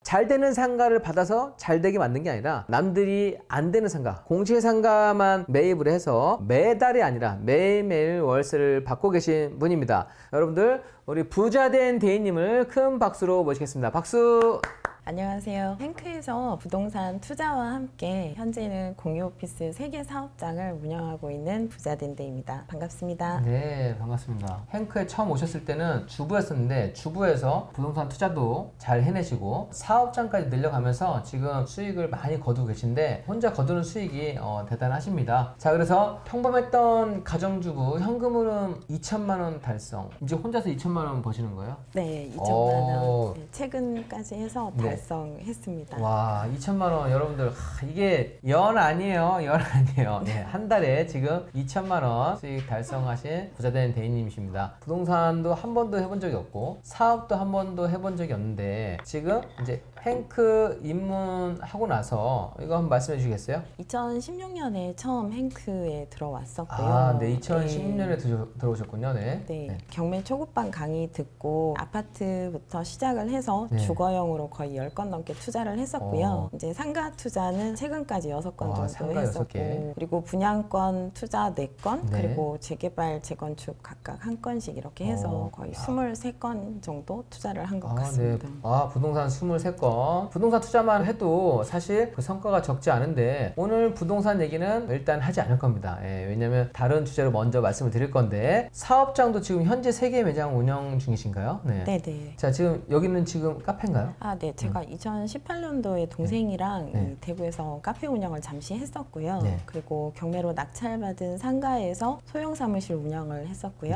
잘 되는 상가를 받아서 잘 되게 만든 게 아니라 남들이 안 되는 상가, 공실 상가만 매입을 해서 매달이 아니라 매일매일 월세를 받고 계신 분입니다. 여러분들, 우리 부자된 대인님을 큰 박수로 모시겠습니다. 박수! 안녕하세요. 행크에서 부동산 투자와 함께 현재는 공유 오피스 3개 사업장을 운영하고 있는 부자된 데입니다. 반갑습니다. 네, 반갑습니다. 행크에 처음 오셨을 때는 주부였었는데 주부에서 부동산 투자도 잘 해내시고 사업장까지 늘려가면서 지금 수익을 많이 거두고 계신데 혼자 거두는 수익이 대단하십니다. 자, 그래서 평범했던 가정주부 현금으로는 2천만 원 달성. 이제 혼자서 2천만 원 버시는 거예요? 네, 2천만 원. 네, 최근까지 해서 달성했습니다. 와, 2천만 원. 여러분들, 이게 연 아니에요. 연 아니에요. 네, 한 달에 지금 2천만 원 수익 달성하신 부자된 대인님이십니다. 부동산도 한 번도 해본 적이 없고 사업도 한 번도 해본 적이 없는데 지금 이제 행크 입문하고 나서 이거 한번 말씀해 주시겠어요? 2016년에 처음 행크에 들어왔었고요. 아, 네, 2016년에 들어오셨군요. 네. 네. 경매 초급반 강의 듣고 아파트부터 시작을 해서 주거용으로 거의 10건 넘게 투자를 했었고요. 이제 상가 투자는 최근까지 6건 정도 상가 했었고 6개. 그리고 분양권 투자 4건 그리고 재개발, 재건축 각각 1건씩 이렇게 해서 거의 23건 정도 투자를 한 것 같습니다. 네. 부동산 23건. 부동산 투자만 해도 사실 그 성과가 적지 않은데 오늘 부동산 얘기는 일단 하지 않을 겁니다. 왜냐면 다른 주제로 먼저 말씀을 드릴 건데 사업장도 지금 현재 3개 매장 운영 중이신가요? 네. 네네. 자, 지금 여기는 지금 카페인가요? 네. 제가 2018년도에 동생이랑 대구에서 카페 운영을 잠시 했었고요. 그리고 경매로 낙찰받은 상가에서 소형 사무실 운영을 했었고요.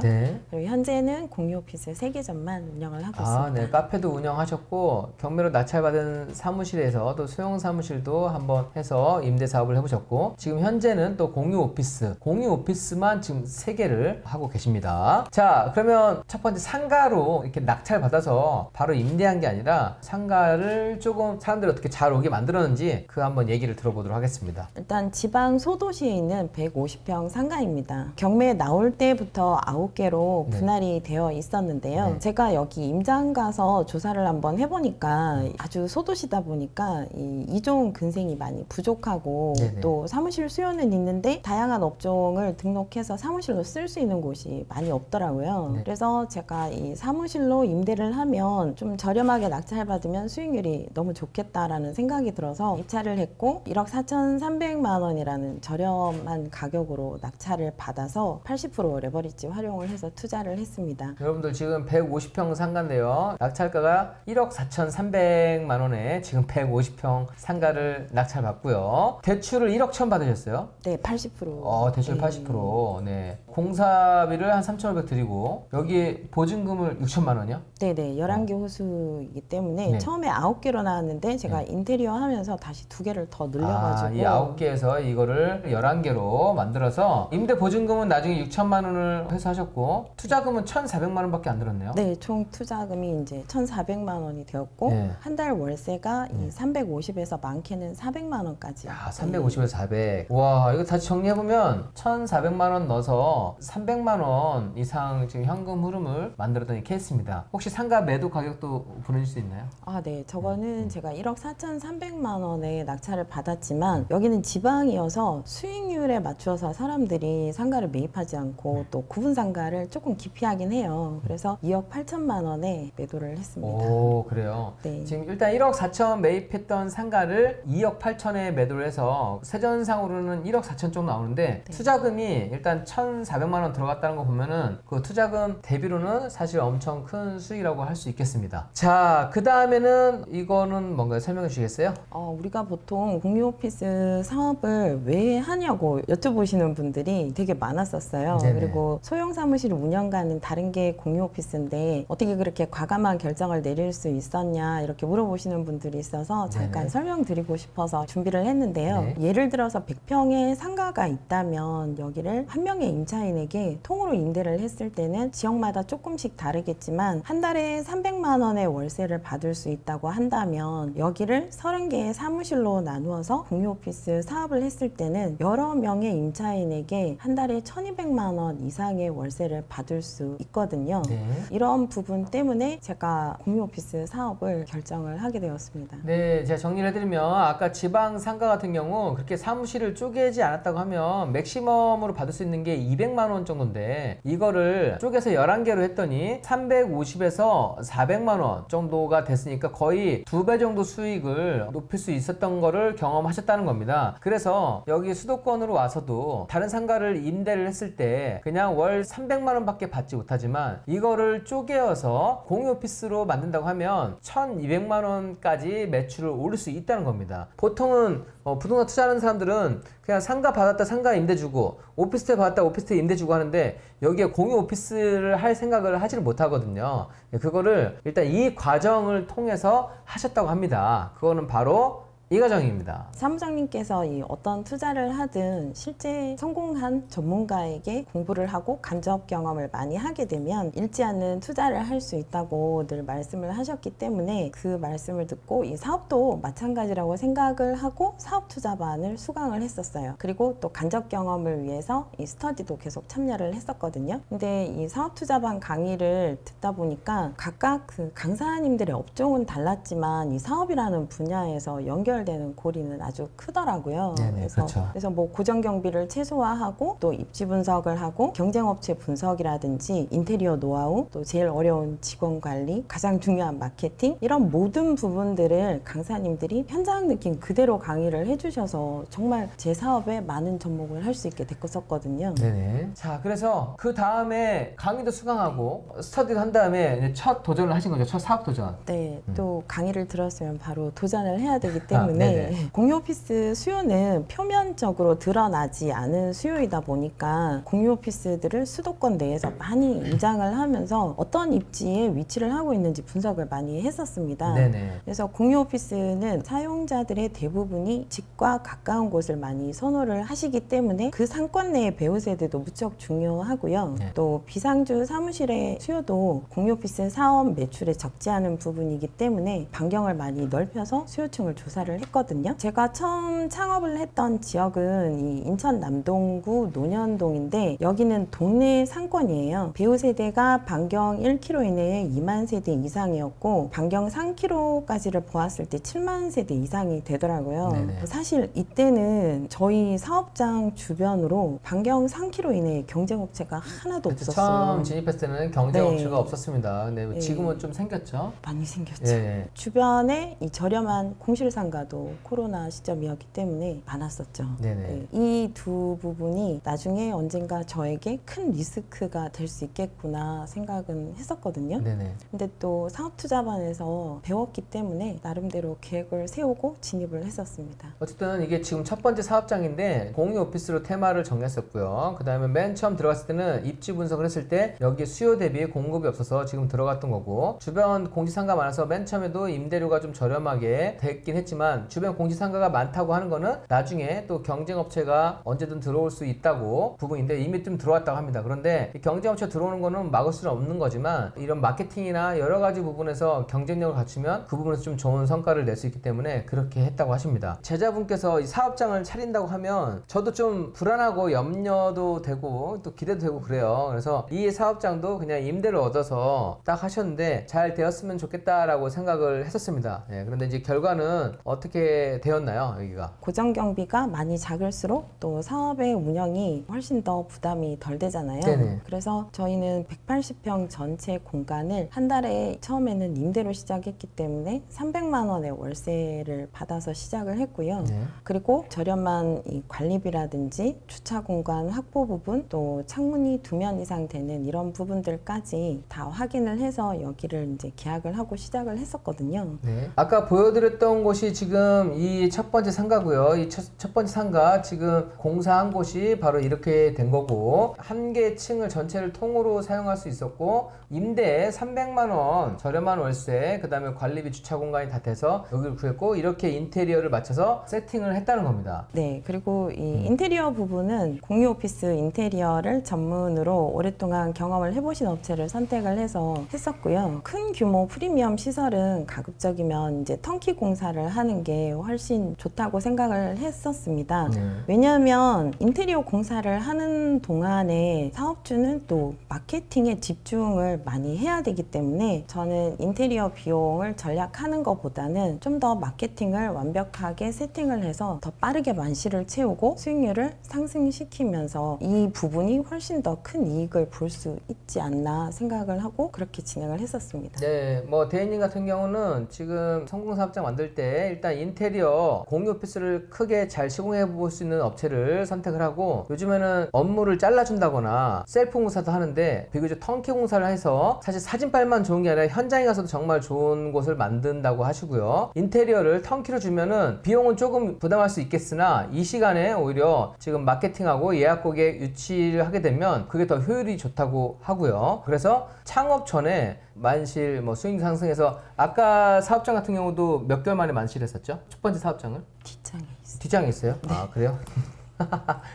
그리고 현재는 공유 오피스 3개점만 운영을 하고 있습니다. 네. 카페도 운영하셨고 경매로 낙찰받은 사무실에서 또 소형 사무실도 한번 해서 임대 사업을 해보셨고 지금 현재는 또 공유 오피스만 지금 3개를 하고 계십니다. 자, 그러면 첫 번째 상가로 이렇게 낙찰받아서 바로 임대한 게 아니라 상가를 조금 사람들이 어떻게 잘 오게 만들었는지 그 한번 얘기를 들어보도록 하겠습니다. 일단 지방 소도시에 있는 150평 상가입니다. 경매에 나올 때부터 9개로 분할이 되어 있었는데요. 제가 여기 임장 가서 조사를 한번 해보니까 아주 소도시다 보니까 이 이종 근생이 많이 부족하고 또 사무실 수요는 있는데 다양한 업종을 등록해서 사무실로 쓸 수 있는 곳이 많이 없더라고요. 그래서 제가 이 사무실로 임대를 하면 좀 저렴하게 낙찰받으면 수익률이 너무 좋겠다라는 생각이 들어서 입찰을 했고 1억 4,300만 원이라는 저렴한 가격으로 낙찰을 받아서 80% 레버리지 활용을 해서 투자를 했습니다. 여러분들 지금 150평 상가인데요. 낙찰가가 1억 4,300만 원에 지금 150평 상가를 낙찰받고요. 대출을 1억 천 받으셨어요? 네, 80%. 대출 80%. 네. 공사비를 한 3,500 드리고 여기 보증금을 6천만 원이요? 네네. 11개 호수이기 때문에 처음에 9개로 나왔는데 제가 인테리어 하면서 다시 2개를 더 늘려가지고 이 9개에서 이거를 11개로 만들어서 임대 보증금은 나중에 6천만 원을 회수하셨고 투자금은 1,400만 원밖에 안 들었네요. 네, 총 투자금이 이제 1,400만 원이 되었고 한 달 월세가 350에서 많게는 400만 원까지. 350에서 400. 와, 이거 다시 정리해보면 1,400만 원 넣어서 300만 원 이상 지금 현금 흐름을 만들었던 이 케이스입니다. 혹시 상가 매도 가격도 보내줄 수 있나요? 네. 저거는 제가 1억 4,300만 원에 낙찰을 받았지만 여기는 지방이어서 수익률에 맞춰서 사람들이 상가를 매입하지 않고 또 구분 상가를 조금 기피하긴 해요. 그래서 2억 8천만 원에 매도를 했습니다. 그래요? 네. 지금 일단 1억 4천 매입했던 상가를 2억 8천에 매도를 해서 세전상으로는 1억 4천 정도 나오는데 투자금이 일단 1,400만 원 들어갔다는 거 보면은 그 투자금 대비로는 사실 엄청 큰 수익이라고 할 수 있겠습니다. 자, 그 다음에는 이거는 뭔가요? 설명해 주시겠어요? 우리가 보통 공유 오피스 사업을 왜 하냐고 여쭤보시는 분들이 되게 많았었어요. 그리고 소형 사무실 운영과는 다른 게 공유 오피스인데 어떻게 그렇게 과감한 결정을 내릴 수 있었냐 이렇게 물어보시는 분들이 있어서 잠깐 설명드리고 싶어서 준비를 했는데요. 예를 들어서 100평의 상가가 있다면 여기를 한 명의 임차인 임차인에게 통으로 임대를 했을 때는 지역마다 조금씩 다르겠지만 한 달에 300만 원의 월세를 받을 수 있다고 한다면 여기를 30개의 사무실로 나누어서 공유 오피스 사업을 했을 때는 여러 명의 임차인에게 한 달에 1200만 원 이상의 월세를 받을 수 있거든요. 네. 이런 부분 때문에 제가 공유 오피스 사업을 결정을 하게 되었습니다. 네, 제가 정리를 해드리면 아까 지방 상가 같은 경우 그렇게 사무실을 쪼개지 않았다고 하면 맥시멈으로 받을 수 있는 게 200만 원 정도인데 이거를 쪼개서 11개로 했더니 350에서 400만 원 정도가 됐으니까 거의 2배 정도 수익을 높일 수 있었던 거를 경험하셨다는 겁니다. 그래서 여기 수도권으로 와서도 다른 상가를 임대를 했을 때 그냥 월 300만 원밖에 받지 못하지만 이거를 쪼개어서 공유 오피스로 만든다고 하면 1200만 원까지 매출을 올릴 수 있다는 겁니다. 보통은 부동산 투자하는 사람들은 그냥 상가 받았다 상가 임대 주고 오피스텔 받았다 오피스텔 임대 주고 하는데 여기에 공유 오피스를 할 생각을 하지를 못하거든요. 그거를 일단 이 과정을 통해서 하셨다고 합니다. 그거는 바로 이 과정입니다. 사무장님께서 이 어떤 투자를 하든 실제 성공한 전문가에게 공부를 하고 간접 경험을 많이 하게 되면 잃지 않는 투자를 할 수 있다고 늘 말씀을 하셨기 때문에 그 말씀을 듣고 이 사업도 마찬가지라고 생각을 하고 사업 투자반을 수강을 했었어요. 그리고 또 간접 경험을 위해서 이 스터디도 계속 참여를 했었거든요. 근데 이 사업 투자반 강의를 듣다 보니까 각각 그 강사님들의 업종은 달랐지만 이 사업이라는 분야에서 연결되는 고리는 아주 크더라고요. 네네, 그래서 뭐 고정 경비를 최소화하고 또 입지 분석을 하고 경쟁업체 분석이라든지 인테리어 노하우, 또 제일 어려운 직원 관리, 가장 중요한 마케팅, 이런 모든 부분들을 강사님들이 현장 느낌 그대로 강의를 해주셔서 정말 제 사업에 많은 접목을 할 수 있게 됐었거든요. 네네. 자, 그래서 그 다음에 강의도 수강하고 스터디도 한 다음에 이제 첫 도전을 하신 거죠. 첫 사업 도전. 네, 또 강의를 들었으면 바로 도전을 해야 되기 때문에 네네. 공유 오피스 수요는 표면적으로 드러나지 않은 수요이다 보니까 공유 오피스들을 수도권 내에서 많이 임장을 하면서 어떤 입지에 위치를 하고 있는지 분석을 많이 했었습니다. 네네. 그래서 공유 오피스는 사용자들의 대부분이 집과 가까운 곳을 많이 선호를 하시기 때문에 그 상권 내의 배우 세대도 무척 중요하고요. 네. 또 비상주 사무실의 수요도 공유 오피스 사업 매출에 적지 않은 부분이기 때문에 반경을 많이 넓혀서 수요층을 조사를 했거든요. 제가 처음 창업을 했던 지역은 이 인천 남동구 논현동인데 여기는 동네 상권이에요. 배우 세대가 반경 1km 이내에 2만 세대 이상이었고 반경 3km까지를 보았을 때 7만 세대 이상이 되더라고요. 네네. 사실 이때는 저희 사업장 주변으로 반경 3km 이내에 경쟁업체가 하나도 없었어요. 처음 진입했을 때는 경쟁업체가 네. 없었습니다. 근데 지금은 좀 생겼죠? 많이 생겼죠. 예. 주변에 이 저렴한 공실상가도 코로나 시점이었기 때문에 많았었죠. 네네. 이 두 부분이 나중에 언젠가 저에게 큰 리스크가 될 수 있겠구나 생각은 했었거든요. 네네. 근데 또 사업투자반에서 배웠기 때문에 나름대로 계획을 세우고 진입을 했었습니다. 어쨌든 이게 지금 첫 번째 사업장인데 공유 오피스로 테마를 정했었고요. 그 다음에 맨 처음 들어갔을 때는 입지 분석을 했을 때 여기 수요 대비 공급이 없어서 지금 들어갔던 거고 주변 공지상가 많아서 맨 처음에도 임대료가 좀 저렴하게 됐긴 했지만 주변 공지상가가 많다고 하는 거는 나중에 또 경쟁업체가 언제든 들어올 수 있다고 부분인데 이미 좀 들어왔다고 합니다. 그런데 이 경쟁업체 들어오는 거는 막을 수는 없는 거지만 이런 마케팅이나 여러 가지 부분에서 경쟁력을 갖추면 그 부분에서 좀 좋은 성과를 낼 수 있기 때문에 그렇게 했다고 하십니다. 제자분께서 이 사업장을 차린다고 하면 저도 좀 불안하고 염려도 되고 또 기대도 되고 그래요. 그래서 이 사업장도 그냥 임대를 얻어서 딱 하셨는데 잘 되었으면 좋겠다라고 생각을 했었습니다. 예, 그런데 이제 결과는 어떻게 되었나요, 여기가? 고정 경비가 많이 작을수록 또 사업의 운영이 훨씬 더 부담이 덜 되잖아요. 네네. 그래서 저희는 180평 전체 공간을 한 달에 처음에는 임대로 시작했기 때문에 300만 원의 월세를 받아서 시작을 했고요. 네. 그리고 저렴한 이 관리비라든지 주차 공간 확보 부분, 또 창문이 2면 이상 되는 이런 부분들까지 다 확인을 해서 여기를 이제 계약을 하고 시작을 했었거든요. 네. 아까 보여드렸던 곳이 지금 지금 이 첫 번째 상가고요. 이 첫 번째 상가 지금 공사한 곳이 바로 이렇게 된 거고, 한 개 층을 전체를 통으로 사용할 수 있었고, 임대에 300만 원 저렴한 월세, 그 다음에 관리비 주차 공간이 다 돼서 여기를 구했고, 이렇게 인테리어를 맞춰서 세팅을 했다는 겁니다. 네, 그리고 이 인테리어 부분은 공유 오피스 인테리어를 전문으로 오랫동안 경험을 해보신 업체를 선택을 해서 했었고요. 큰 규모 프리미엄 시설은 가급적이면 이제 턴키 공사를 하는 게 훨씬 좋다고 생각을 했었습니다. 왜냐하면 인테리어 공사를 하는 동안에 사업주는 또 마케팅에 집중을 많이 해야 되기 때문에 저는 인테리어 비용을 절약하는 것보다는 좀 더 마케팅을 완벽하게 세팅을 해서 더 빠르게 만실을 채우고 수익률을 상승시키면서 이 부분이 훨씬 더 큰 이익을 볼 수 있지 않나 생각을 하고 그렇게 진행을 했었습니다. 네, 뭐 대인님 같은 경우는 지금 성공사업장 만들 때 일단 인테리어 공유 오피스를 크게 잘 시공해 볼 수 있는 업체를 선택을 하고, 요즘에는 업무를 잘라준다거나 셀프 공사도 하는데 비교적 턴키 공사를 해서 사실 사진빨만 좋은 게 아니라 현장에 가서도 정말 좋은 곳을 만든다고 하시고요. 인테리어를 턴키로 주면은 비용은 조금 부담할 수 있겠으나 이 시간에 오히려 지금 마케팅하고 예약 고객 유치를 하게 되면 그게 더 효율이 좋다고 하고요. 그래서 창업 전에 만실 뭐 수익 상승해서, 아까 사업장 같은 경우도 몇 개월 만에 만실했었죠? 첫 번째 사업장을? 뒷장에 있어요. 뒷장에 있어요? 네. 아, 그래요?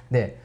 네.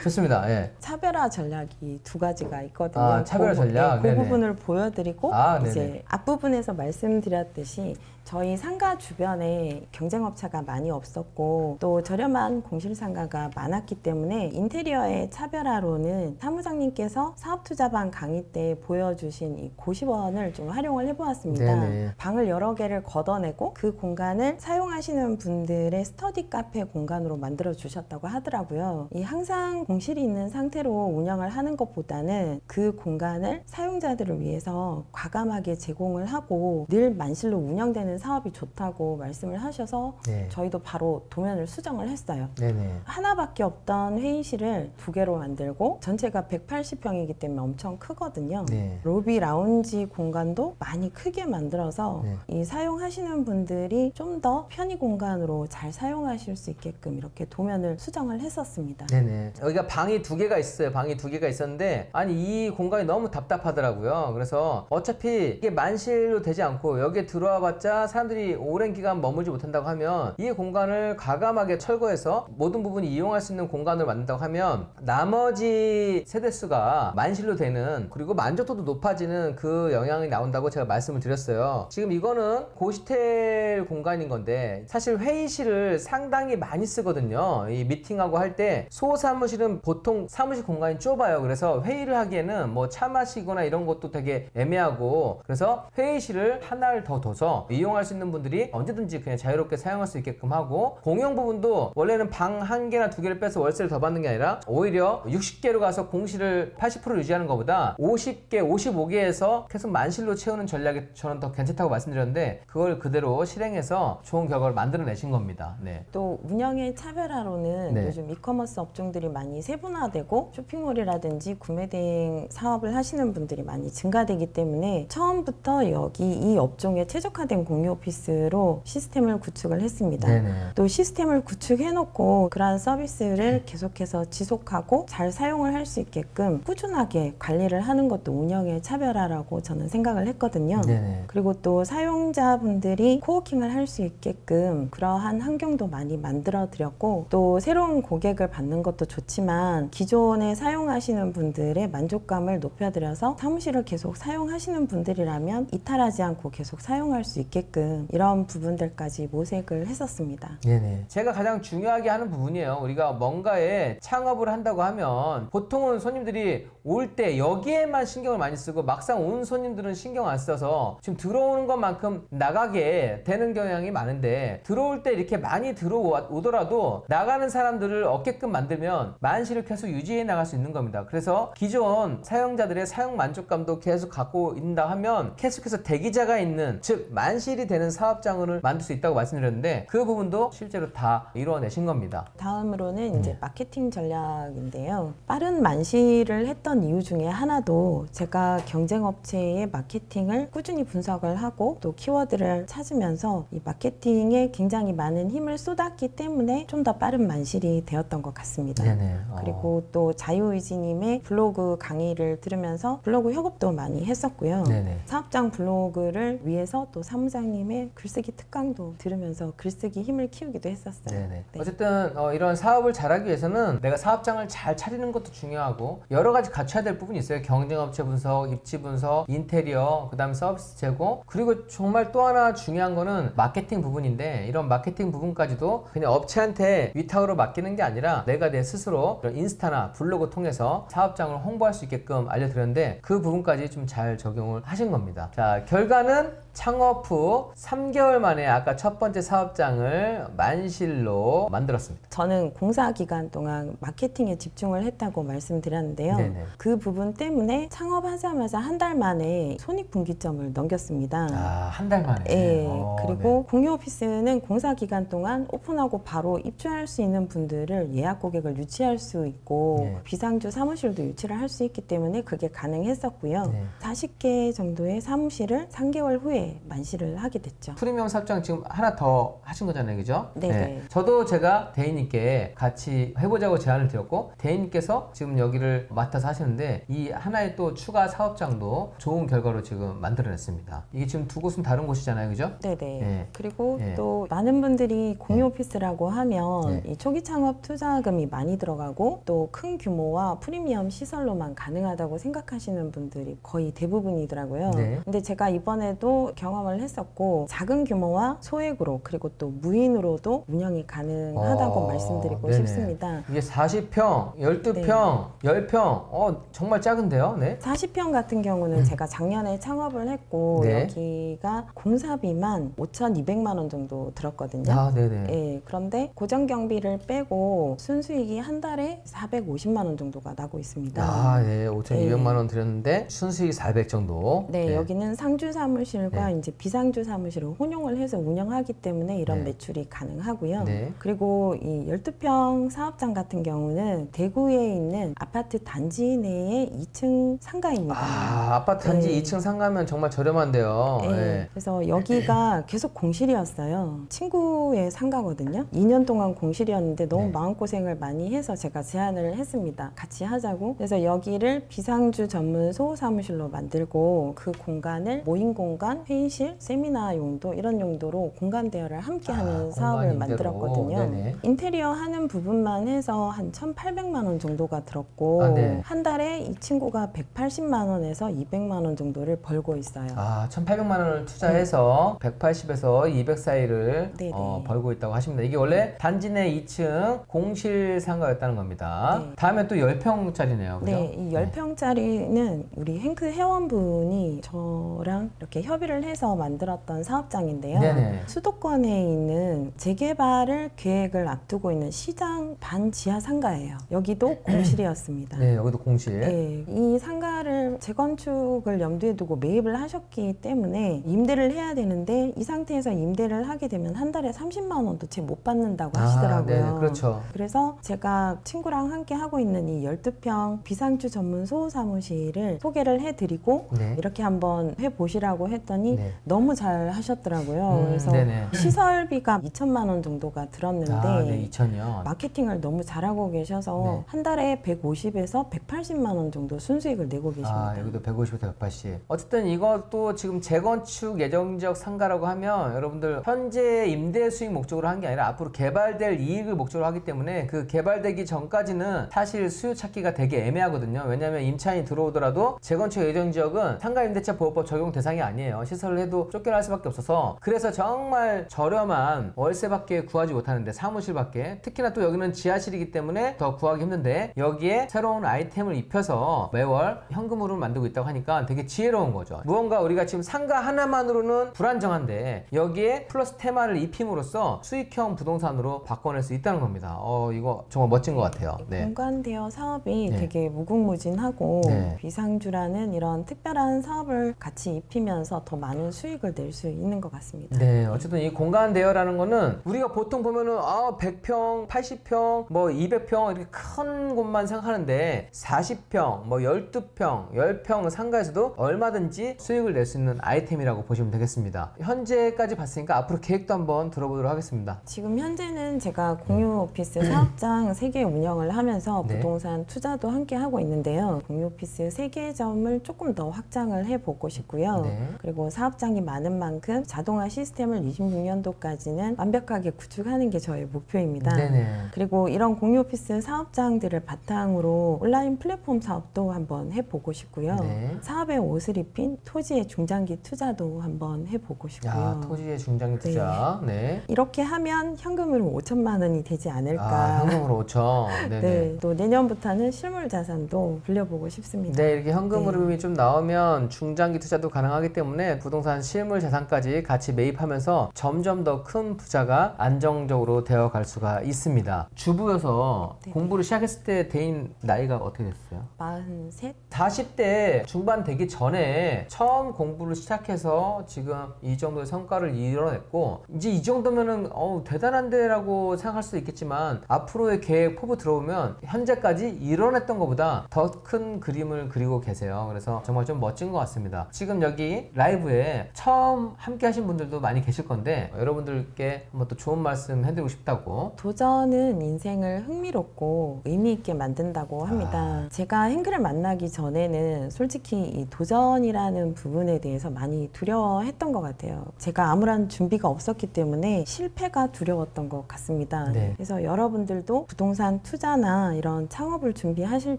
좋습니다. 예. 차별화 전략이 두 가지가 있거든요. 아, 차별화 전략? 그 부분을 보여드리고, 이제 네네. 앞부분에서 말씀드렸듯이 저희 상가 주변에 경쟁업체가 많이 없었고 또 저렴한 공실상가가 많았기 때문에 인테리어의 차별화로는 사무장님께서 사업투자방 강의 때 보여주신 이 고시원을 좀 활용을 해보았습니다. 네네. 방을 여러 개를 걷어내고 그 공간을 사용하시는 분들의 스터디 카페 공간으로 만들어 주셨다고 하더라고요. 이 항상 공실이 있는 상태로 운영을 하는 것보다는 그 공간을 사용자들을 위해서 과감하게 제공을 하고 늘 만실로 운영되는 사업이 좋다고 말씀을 하셔서 네. 저희도 바로 도면을 수정을 했어요. 네네. 하나밖에 없던 회의실을 두 개로 만들고 전체가 180평이기 때문에 엄청 크거든요. 네. 로비 라운지 공간도 많이 크게 만들어서 네. 이 사용하시는 분들이 좀 더 편의 공간으로 잘 사용하실 수 있게끔 이렇게 도면을 수정을 했었습니다. 네네. 여기가 방이 두 개가 있어요. 방이 두 개가 있었는데, 아니 이 공간이 너무 답답하더라고요. 그래서 어차피 이게 만실로 되지 않고 여기에 들어와 봤자 사람들이 오랜 기간 머물지 못한다고 하면 이 공간을 과감하게 철거해서 모든 부분이 이용할 수 있는 공간을 만든다고 하면 나머지 세대수가 만실로 되는, 그리고 만족도도 높아지는 그 영향이 나온다고 제가 말씀을 드렸어요. 지금 이거는 고시텔 공간인 건데 사실 회의실을 상당히 많이 쓰거든요. 이 미팅하고 할 때 소사무실은 보통 사무실 공간이 좁아요. 그래서 회의를 하기에는 뭐 차 마시거나 이런 것도 되게 애매하고, 그래서 회의실을 하나를 더 둬서 이용할 수 있는 분들이 언제든지 그냥 자유롭게 사용할 수 있게끔 하고, 공용 부분도 원래는 방 한 개나 두 개를 빼서 월세를 더 받는 게 아니라 오히려 60개로 가서 공실을 80% 유지하는 것보다 50개, 55개에서 계속 만실로 채우는 전략이 저는 더 괜찮다고 말씀드렸는데, 그걸 그대로 실행해서 좋은 결과를 만들어내신 겁니다. 네. 또 운영의 차별화로는 네. 요즘 이커머스 업종들이 많이 세분화되고 쇼핑몰이라든지 구매 대행 사업을 하시는 분들이 많이 증가되기 때문에 처음부터 여기 이 업종에 최적화된 공유 오피스로 시스템을 구축을 했습니다. 네네. 또 시스템을 구축해놓고 그러한 서비스를 계속해서 지속하고 잘 사용을 할 수 있게끔 꾸준하게 관리를 하는 것도 운영의 차별화라고 저는 생각을 했거든요. 네네. 그리고 또 사용자분들이 코워킹을 할 수 있게끔 그러한 환경도 많이 만들어 드렸고, 또 새로운 고객을 받는 것도 좋지만 기존에 사용하시는 분들의 만족감을 높여드려서 사무실을 계속 사용하시는 분들이라면 이탈하지 않고 계속 사용할 수 있게끔 이런 부분들까지 모색을 했었습니다. 네네. 제가 가장 중요하게 하는 부분이에요. 우리가 뭔가에 창업을 한다고 하면 보통은 손님들이 올 때 여기에만 신경을 많이 쓰고 막상 온 손님들은 신경 안 써서 지금 들어오는 것만큼 나가게 되는 경향이 많은데, 들어올 때 이렇게 많이 들어오더라도 나가는 사람들을 얻게끔 만들면 만실을 계속 유지해 나갈 수 있는 겁니다. 그래서 기존 사용자들의 사용 만족감도 계속 갖고 있다 하면 계속해서 대기자가 있는, 즉 만실이 되는 사업장을 만들 수 있다고 말씀드렸는데 그 부분도 실제로 다 이루어내신 겁니다. 다음으로는 이제 마케팅 전략인데요. 빠른 만실을 했던 했던 이유 중에 하나도 제가 경쟁업체의 마케팅을 꾸준히 분석을 하고 또 키워드를 찾으면서 이 마케팅에 굉장히 많은 힘을 쏟았기 때문에 좀 더 빠른 만실이 되었던 것 같습니다. 네네. 그리고 또 자유의지님의 블로그 강의를 들으면서 블로그 협업도 많이 했었고요. 네네. 사업장 블로그를 위해서 또 사무장님의 글쓰기 특강도 들으면서 글쓰기 힘을 키우기도 했었어요. 네네. 네. 어쨌든 이런 사업을 잘하기 위해서는 내가 사업장을 잘 차리는 것도 중요하고 여러 가지 갖춰야 될 부분이 있어요. 경쟁업체 분석, 입지 분석, 인테리어, 그 다음에 서비스 제고, 그리고 정말 또 하나 중요한 거는 마케팅 부분인데, 이런 마케팅 부분까지도 그냥 업체한테 위탁으로 맡기는 게 아니라 내가 내 스스로 이런 인스타나 블로그 통해서 사업장을 홍보할 수 있게끔 알려드렸는데 그 부분까지 좀 잘 적용을 하신 겁니다. 자, 결과는 창업 후 3개월 만에 아까 첫 번째 사업장을 만실로 만들었습니다. 저는 공사 기간 동안 마케팅에 집중을 했다고 말씀드렸는데요. 네네. 그 부분 때문에 창업하자마자 한 달 만에 손익분기점을 넘겼습니다. 아, 한 달 만에. 네. 그리고 네. 공유 오피스는 공사 기간 동안 오픈하고 바로 입주할 수 있는 분들을 예약 고객을 유치할 수 있고 네. 비상주 사무실도 유치를 할 수 있기 때문에 그게 가능했었고요. 네. 40개 정도의 사무실을 3개월 후에 만실을 하게 됐죠. 프리미엄 사업장 지금 하나 더 하신 거잖아요, 그죠? 네네. 저도 제가 대인님께 같이 해보자고 제안을 드렸고, 대인님께서 지금 여기를 맡아서 하시는데 이 하나의 또 추가 사업장도 좋은 결과로 지금 만들어냈습니다. 이게 지금 두 곳은 다른 곳이잖아요, 그죠? 네네. 네. 그리고 네. 또 많은 분들이 공유 네. 오피스라고 하면 네. 이 초기 창업 투자금이 많이 들어가고 또 큰 규모와 프리미엄 시설로만 가능하다고 생각하시는 분들이 거의 대부분이더라고요. 네. 근데 제가 이번에도 경험을 했었고 작은 규모와 소액으로 그리고 또 무인으로도 운영이 가능하다고 말씀드리고 네네. 싶습니다. 이게 40평, 12평, 10평, 정말 작은데요? 네. 40평 같은 경우는 제가 작년에 창업을 했고 네. 여기가 공사비만 5,200만 원 정도 들었거든요. 아, 네네. 예, 그런데 고정 경비를 빼고 순수익이 한 달에 450만 원 정도가 나고 있습니다. 아, 네. 5,200만 원 드렸는데 순수익 400 정도. 네, 여기는 상주 사무실과 이제 비상주 사무실을 혼용을 해서 운영하기 때문에 이런 네. 매출이 가능하고요. 네. 그리고 이 12평 사업장 같은 경우는 대구에 있는 아파트 단지 내의 2층 상가입니다. 아, 아파트 단지 네. 2층 상가면 정말 저렴한데요. 네. 네. 그래서 여기가 계속 공실이었어요. 친구의 상가거든요. 2년 동안 공실이었는데 너무 네. 마음고생을 많이 해서 제가 제안을 했습니다. 같이 하자고. 그래서 여기를 비상주 전문 소사무실로 만들고 그 공간을 모임 공간, 회의실, 세미나 용도 이런 용도로 공간 대여를 함께 하는 사업을 공간 임대로. 만들었거든요. 네네. 인테리어 하는 부분만 해서 한 1,800만 원 정도가 들었고 아, 네. 한 달에 이 친구가 180만 원에서 200만 원 정도를 벌고 있어요. 아, 1,800만 원을 투자해서 180에서 200 사이를 네네. 벌고 있다고 하십니다. 이게 원래 단지 내 2층 공실 상가였다는 겁니다. 네. 다음에 또 10평짜리네요. 그죠? 네, 이 10평짜리는 우리 행크 회원분이 저랑 이렇게 협의를 해서 만들었던 사업장인데요. 네네. 수도권에 있는 재개발을 계획을 앞두고 있는 시장 반지하 상가예요. 여기도 공실이었습니다. 네, 여기도 공실. 네, 이 상가를 재건축을 염두에 두고 매입을 하셨기 때문에 임대를 해야 되는데 이 상태에서 임대를 하게 되면 한 달에 30만 원도 채 못 받는다고 하시더라고요. 네, 그렇죠. 그래서 제가 친구랑 함께 하고 있는 이 12평 비상주 전문 소사무실을 소개를 해드리고 네. 이렇게 한번 해보시라고 했더니 네. 너무 잘 하셨더라고요. 그래서 네네. 시설비가 2천만 원 정도가 들었는데 아, 네, 2천이요. 마케팅을 너무 잘하고 계셔서 네. 한 달에 150에서 180만 원 정도 순수익을 내고 계십니다. 아, 여기도 150에서 180. 어쨌든 이것도 지금 재건축 예정지역 상가라고 하면 여러분들 현재 임대 수익 목적으로 한 게 아니라 앞으로 개발될 이익을 목적으로 하기 때문에 그 개발되기 전까지는 사실 수요 찾기가 되게 애매하거든요. 왜냐하면 임차인이 들어오더라도 재건축 예정지역은 상가임대차 보호법 적용 대상이 아니에요. 시설을 해도 쫓겨날 수밖에 없어서, 그래서 정말 저렴한 월세밖에 구하지 못하는데, 사무실밖에, 특히나 또 여기는 지하실이기 때문에 더 구하기 힘든데 여기에 새로운 아이템을 입혀서 매월 현금으로 만들고 있다고 하니까 되게 지혜로운 거죠. 무언가 우리가 지금 상가 하나만으로는 불안정한데 여기에 플러스 테마를 입힘으로써 수익형 부동산으로 바꿔낼 수 있다는 겁니다. 이거 정말 멋진 것 같아요. 네. 공간 대여 사업이 네. 되게 무궁무진하고 네. 비상주라는 이런 특별한 사업을 같이 입히면서 더 많은 수익을 낼 수 있는 것 같습니다. 네, 어쨌든 이 공간 대여라는 거는 우리가 보통 보면은 100평, 80평, 뭐 200평 이렇게 큰 곳만 생각하는데 40평, 뭐 12평, 10평 상가에서도 얼마든지 수익을 낼 수 있는 아이템이라고 보시면 되겠습니다. 현재까지 봤으니까 앞으로 계획도 한번 들어보도록 하겠습니다. 지금 현재는 제가 공유 오피스 사업장 3개 운영을 하면서 네. 부동산 투자도 함께 하고 있는데요. 공유 오피스 3개점을 조금 더 확장을 해보고 싶고요. 네. 그리고 사업장이 많은 만큼 자동화 시스템을 26년도까지는 완벽하게 구축하는 게 저의 목표입니다. 네네. 그리고 이런 공유 오피스 사업장들을 바탕으로 온라인 플랫폼 사업도 한번 해보고 싶고요. 네. 사업의 옷을 입힌 토지의 중장기 투자도 한번 해보고 싶고요. 야, 토지의 중장기 투자. 네. 이렇게 하면 현금으로 5천만 원이 되지 않을까. 아, 현금으로 5천. 네네. 네, 또 내년부터는 실물 자산도 불려보고 싶습니다. 네, 이렇게 현금 네. 흐름이 좀 나오면 중장기 투자도 가능하기 때문에 부동산 실물 자산까지 같이 매입하면서 점점 더 큰 부자가 안정적으로 되어 갈 수가 있습니다. 주부여서 네. 공부를 시작했을 때 대인 나이가 어떻게 됐어요? 43? 40대 중반 되기 전에 처음 공부를 시작해서 지금 이 정도의 성과를 이뤄냈고, 이제 이 정도면은 대단한데 라고 생각할 수도 있겠지만 앞으로의 계획 포부 들어오면 현재까지 이뤄냈던 것보다 더 큰 그림을 그리고 계세요. 그래서 정말 좀 멋진 것 같습니다. 지금 여기 라이브에 처음 함께 하신 분들도 많이 계실 건데 여러분들께 한번 또 좋은 말씀 해드리고 싶다고. 도전은 인생을 흥미롭고 의미 있게 만든다고 합니다. 제가 행크를 만나기 전에는 솔직히 이 도전이라는 부분에 대해서 많이 두려워했던 것 같아요. 제가 아무런 준비가 없었기 때문에 실패가 두려웠던 것 같습니다. 네. 그래서 여러분들도 부동산 투자나 이런 창업을 준비하실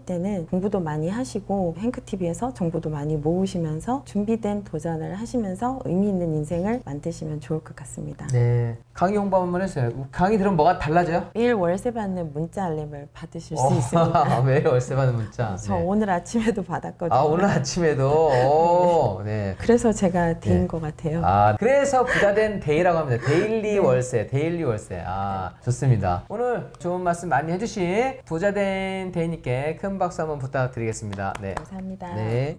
때는 공부도 많이 하시고 행크TV에서 정보도 많이 모으시면서 준비된 도전을 하시면서 의미 있는 인생을 만드시면 좋을 것 같습니다. 네. 강의 홍보 한번 해주세요. 강의 들으면 뭐가 달라져요? 매일 월세 받는 문자 알림을 받으실 수 있습니다. 매일 월세 받는 문자. 저 네. 오늘 아침에도 받았거든요. 아, 오늘 아침에도. 오, 네. 그래서 제가 대인 네. 것 같아요. 아, 그래서 부자된 데이라고 합니다. 데일리 월세, 데일리 월세. 아, 좋습니다. 오늘 좋은 말씀 많이 해주신 부자된 데이님께 큰 박수 한번 부탁드리겠습니다. 네. 감사합니다. 네.